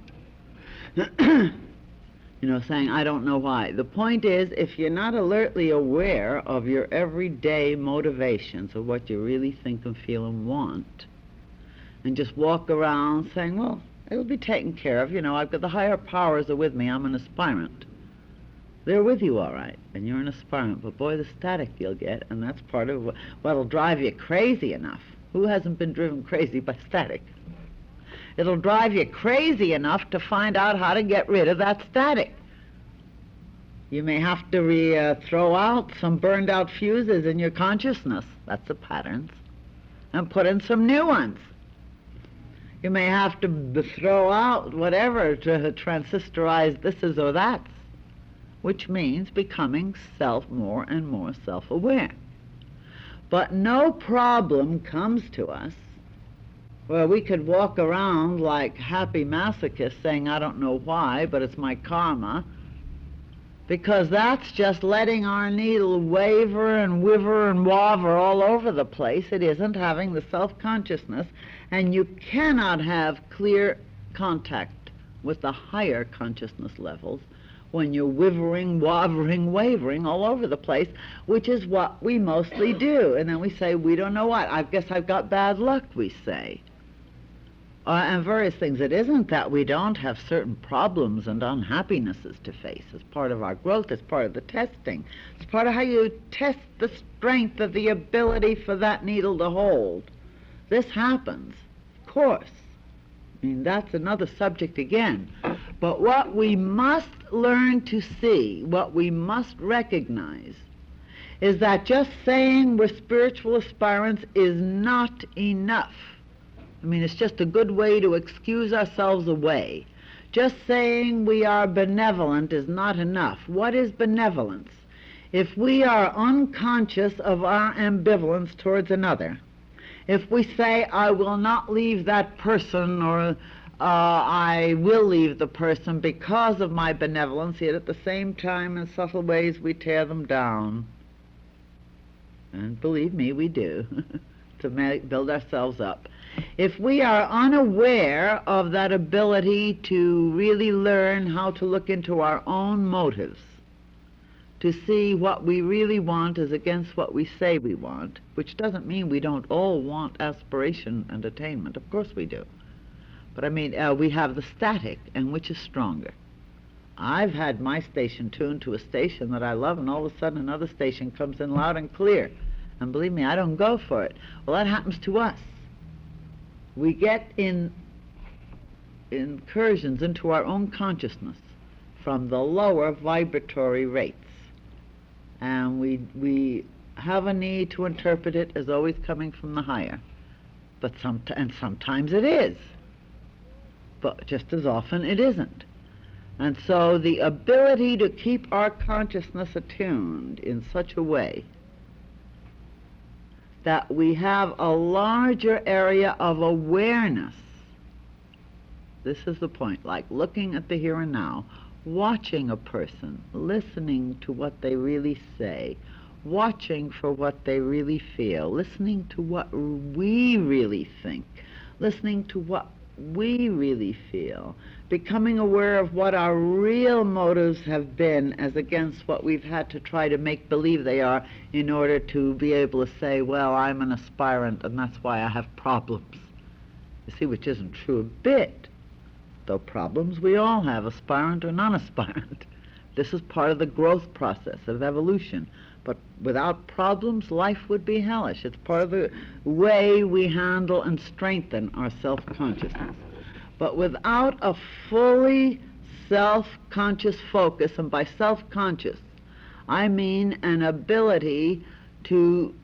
Saying, I don't know why. The point is, if you're not alertly aware of your everyday motivations of what you really think and feel and want, and just walk around saying, well, it'll be taken care of. I've got the higher powers are with me. I'm an aspirant. They're with you all right, and you're an aspirant. But boy, the static you'll get, and that's part of what'll drive you crazy enough. Who hasn't been driven crazy by static? It'll drive you crazy enough to find out how to get rid of that static. You may have to throw out some burned out fuses in your consciousness. That's the patterns. And put in some new ones. You may have to throw out whatever to transistorize thises or that's, which means becoming more and more self-aware. But no problem comes to us where we could walk around like happy masochists saying, I don't know why, but it's my karma, because that's just letting our needle waver and wiver and waver all over the place. It isn't having the self-consciousness, and you cannot have clear contact with the higher consciousness levels when you're wivering, wavering, wavering all over the place, which is what we mostly do. And then we say, we don't know what. I guess I've got bad luck, we say. And various things. It isn't that we don't have certain problems and unhappinesses to face. It's part of our growth. It's part of the testing. It's part of how you test the strength of the ability for that needle to hold. This happens, of course. That's another subject again. But what we must learn to see, what we must recognize, is that just saying we're spiritual aspirants is not enough. It's just a good way to excuse ourselves away. Just saying we are benevolent is not enough. What is benevolence? if we are unconscious of our ambivalence towards another, if we say, I will not leave that person, or I will leave the person because of my benevolence, yet at the same time in subtle ways we tear them down. And believe me, we do, to build ourselves up. If we are unaware of that ability to really learn how to look into our own motives, to see what we really want is against what we say we want, which doesn't mean we don't all want aspiration and attainment. Of course we do. But I mean, we have the static, and which is stronger? I've had my station tuned to a station that I love, and all of a sudden another station comes in loud and clear. And believe me, I don't go for it. Well, that happens to us. We get in incursions into our own consciousness from the lower vibratory rates. And we have a need to interpret it as always coming from the higher. But sometimes it is. But just as often it isn't. And so the ability to keep our consciousness attuned in such a way that we have a larger area of awareness. This is the point, like looking at the here and now, watching a person, listening to what they really say, watching for what they really feel, listening to what we really think, listening to what we really feel, becoming aware of what our real motives have been as against what we've had to try to make believe they are in order to be able to say, well, I'm an aspirant and that's why I have problems. You see, which isn't true a bit. Though problems we all have, aspirant or non-aspirant. This is part of the growth process of evolution. But without problems, life would be hellish. It's part of the way we handle and strengthen our self-consciousness. But without a fully self-conscious focus, and by self-conscious, I mean an ability to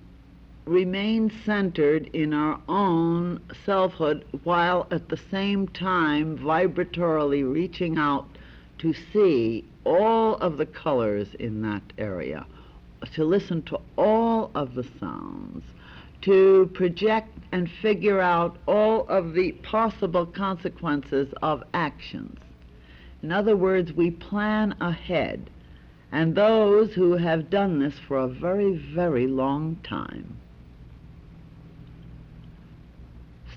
remain centered in our own selfhood while at the same time vibratorily reaching out to see all of the colors in that area, to listen to all of the sounds, to project and figure out all of the possible consequences of actions. In other words, we plan ahead. And those who have done this for a very, very long time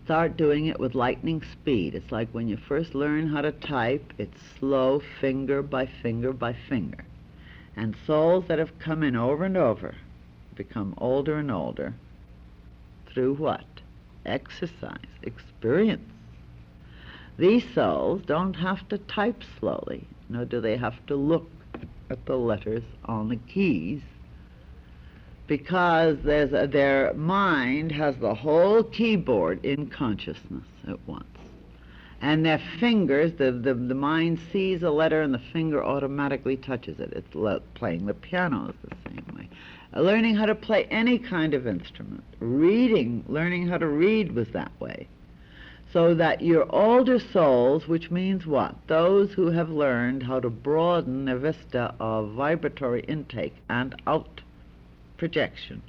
start doing it with lightning speed. It's like when you first learn how to type, it's slow, finger by finger by finger. And souls that have come in over and over become older and older through what? Exercise, experience. These souls don't have to type slowly, nor do they have to look at the letters on the keys, because their mind has the whole keyboard in consciousness at once. And their fingers, the mind sees a letter and the finger automatically touches it. It's playing the piano is the same way. Learning how to play any kind of instrument. Reading, learning how to read was that way. So that your older souls, which means what? Those who have learned how to broaden their vista of vibratory intake and out projection.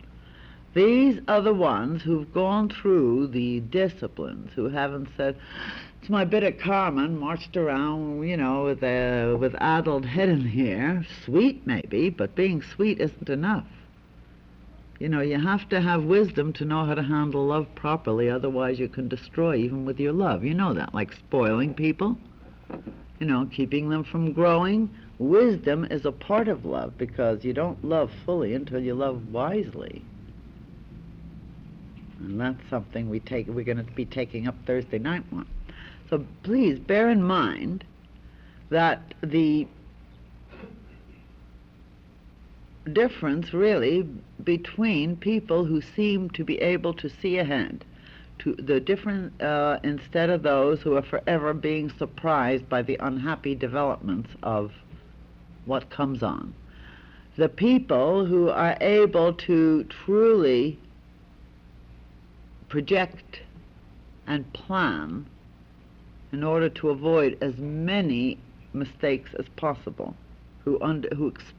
These are the ones who've gone through the disciplines, who haven't said, it's my bit of karma, and marched around, you know, with addled head in the air. Sweet, maybe, but being sweet isn't enough. You know, you have to have wisdom to know how to handle love properly, otherwise you can destroy even with your love. You know that, like spoiling people, you know, keeping them from growing. Wisdom is a part of love, because you don't love fully until you love wisely. And that's something we're going to be taking up Thursday night one. So please bear in mind that the difference really between people who seem to be able to see ahead, to the different instead of those who are forever being surprised by the unhappy developments of what comes on. The people who are able to truly project and plan in order to avoid as many mistakes as possible. who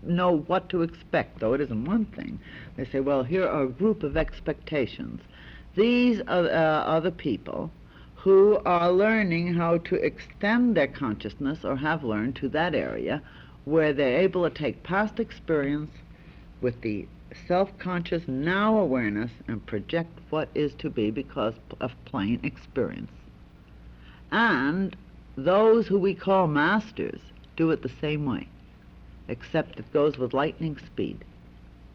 know what to expect, though it isn't one thing. They say, well, here are a group of expectations. These are the people who are learning how to extend their consciousness, or have learned, to that area where they're able to take past experience with the self-conscious now awareness and project what is to be because of plain experience. And those who we call masters do it the same way, except it goes with lightning speed.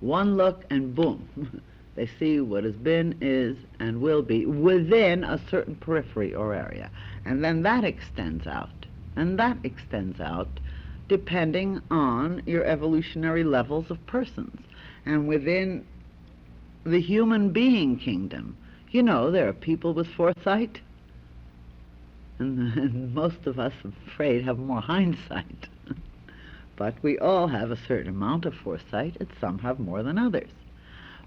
One look and boom, they see what has been, is, and will be within a certain periphery or area. And then that extends out, and that extends out, depending on your evolutionary levels of persons. And within the human being kingdom, you know, there are people with foresight, and most of us, I'm afraid, have more hindsight. But we all have a certain amount of foresight, and some have more than others.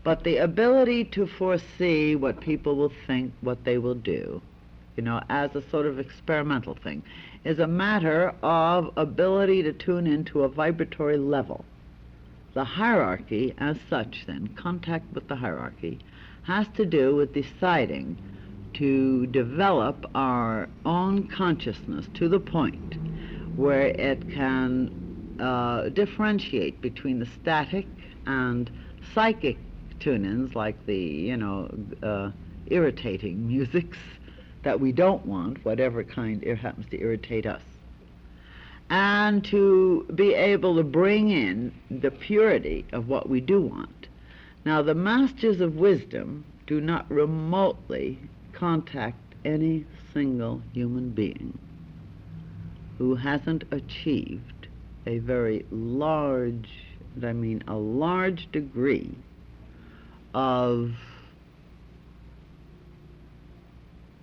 But the ability to foresee what people will think, what they will do, you know, as a sort of experimental thing, is a matter of ability to tune into a vibratory level. The hierarchy as such, then, contact with the hierarchy, has to do with deciding to develop our own consciousness to the point where it can differentiate between the static and psychic tune-ins, like the, you know, irritating musics that we don't want, whatever kind it happens to irritate us, and to be able to bring in the purity of what we do want. Now, the masters of wisdom do not remotely contact any single human being who hasn't achieved a very large, and I mean a large degree of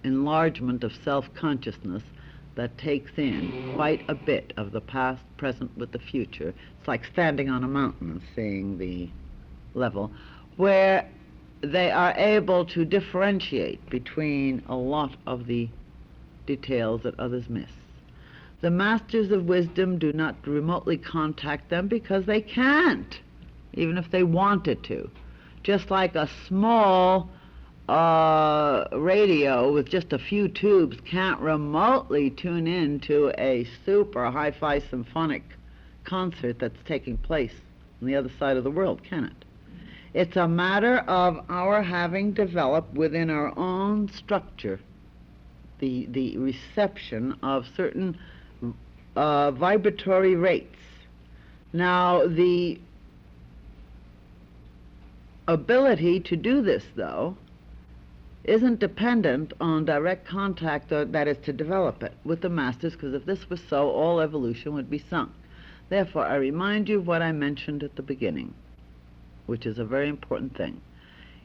enlargement of self-consciousness that takes in quite a bit of the past, present, with the future. It's like standing on a mountain and seeing the level, where they are able to differentiate between a lot of the details that others miss. The masters of wisdom do not remotely contact them because they can't, even if they wanted to. Just like a small radio with just a few tubes can't remotely tune in to a super hi-fi symphonic concert that's taking place on the other side of the world, can it? It's a matter of our having developed within our own structure the reception of certain vibratory rates. Now, the ability to do this, though, isn't dependent on direct contact, or that is to develop it, with the masters, because if this was so, all evolution would be sunk. Therefore, I remind you of what I mentioned at the beginning, which is a very important thing.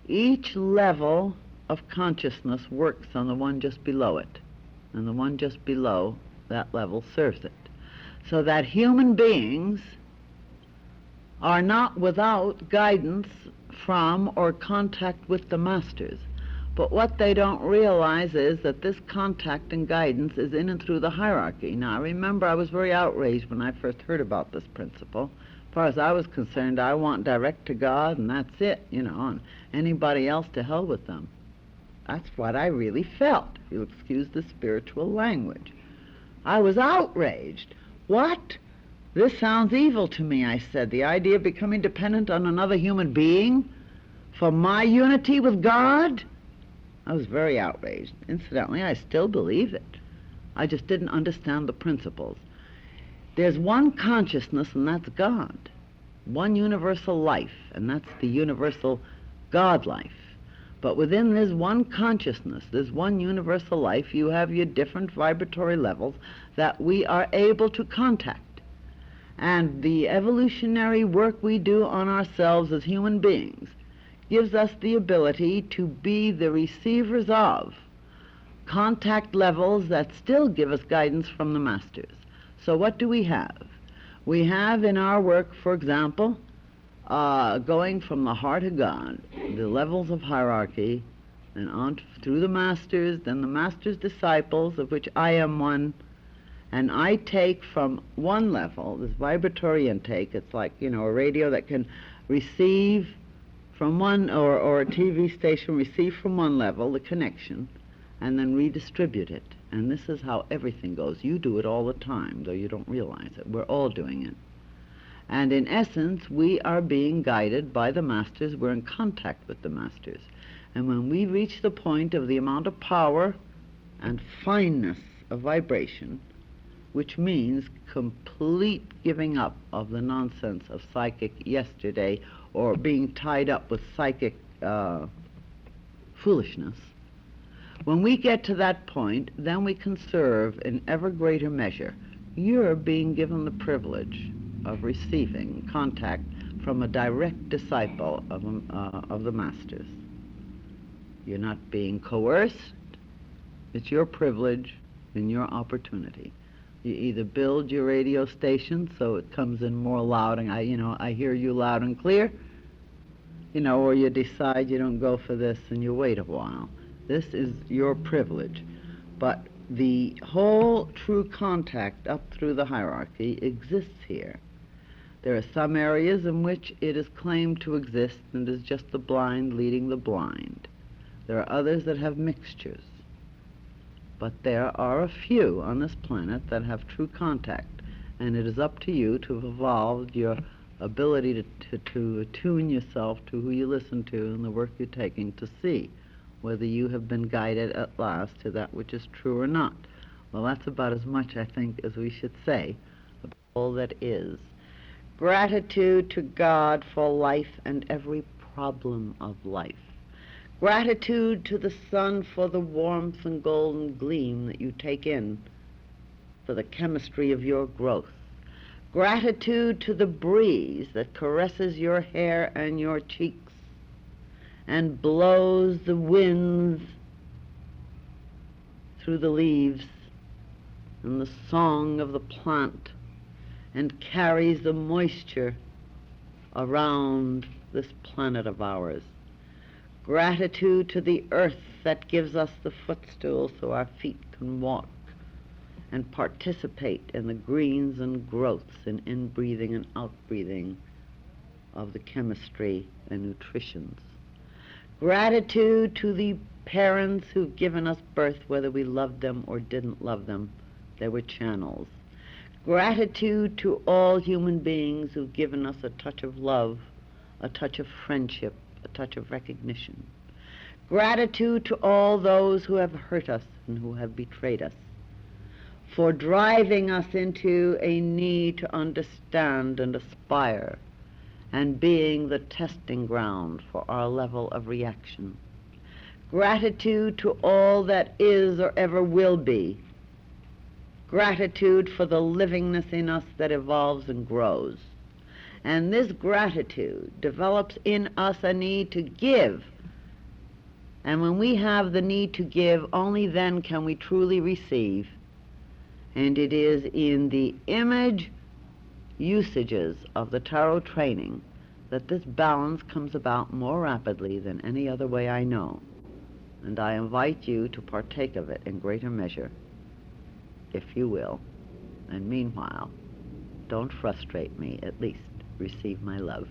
Each level of consciousness works on the one just below it, and the one just below that level serves it. So that human beings are not without guidance from or contact with the masters. But what they don't realize is that this contact and guidance is in and through the hierarchy. Now, remember, I was very outraged when I first heard about this principle. As far as I was concerned, I want direct to God, and that's it, you know, and anybody else, to hell with them. That's what I really felt, if you'll excuse the spiritual language. I was outraged. What? This sounds evil to me, I said. The idea of becoming dependent on another human being for my unity with God? I was very outraged. Incidentally, I still believe it. I just didn't understand the principles. There's one consciousness, and that's God. One universal life, and that's the universal God life. But within this one consciousness, this one universal life, you have your different vibratory levels that we are able to contact. And the evolutionary work we do on ourselves as human beings gives us the ability to be the receivers of contact levels that still give us guidance from the masters. So what do we have? We have in our work, for example, going from the heart of God, the levels of hierarchy, and on through the masters, then the masters' disciples, of which I am one, And I take from one level, this vibratory intake, it's like, a radio that can receive from one, or a TV station receive from one level, the connection, and then redistribute it. And this is how everything goes. You do it all the time, though you don't realize it. We're all doing it. And in essence, we are being guided by the masters. We're in contact with the masters. And when we reach the point of the amount of power and fineness of vibration, which means complete giving up of the nonsense of psychic yesterday or being tied up with psychic foolishness, when we get to that point, then we can serve in ever greater measure. You're being given the privilege of receiving contact from a direct disciple of the masters. You're not being coerced. It's your privilege and your opportunity. You either build your radio station so it comes in more loud, and I hear you loud and clear, or you decide you don't go for this and you wait a while. This is your privilege. But the whole true contact up through the hierarchy exists here. There are some areas in which it is claimed to exist and is just the blind leading the blind. There are others that have mixtures. But there are a few on this planet that have true contact, and it is up to you to have evolved your ability to attune yourself to who you listen to and the work you're taking to see whether you have been guided at last to that which is true or not. Well, that's about as much, I think, as we should say about all that is. Gratitude to God for life and every problem of life. Gratitude to the sun for the warmth and golden gleam that you take in for the chemistry of your growth. Gratitude to the breeze that caresses your hair and your cheeks and blows the winds through the leaves and the song of the plant and carries the moisture around this planet of ours. Gratitude to the earth that gives us the footstool so our feet can walk and participate in the greens and growths and in-breathing and out-breathing of the chemistry and nutritions. Gratitude to the parents who've given us birth, whether we loved them or didn't love them. They were channels. Gratitude to all human beings who've given us a touch of love, a touch of friendship, a touch of recognition. Gratitude to all those who have hurt us and who have betrayed us, for driving us into a need to understand and aspire, and being the testing ground for our level of reaction. Gratitude to all that is or ever will be. Gratitude for the livingness in us that evolves and grows. And this gratitude develops in us a need to give. And when we have the need to give, only then can we truly receive. And it is in the image usages of the tarot training that this balance comes about more rapidly than any other way I know. And I invite you to partake of it in greater measure, if you will. And meanwhile, don't frustrate me, at least receive my love.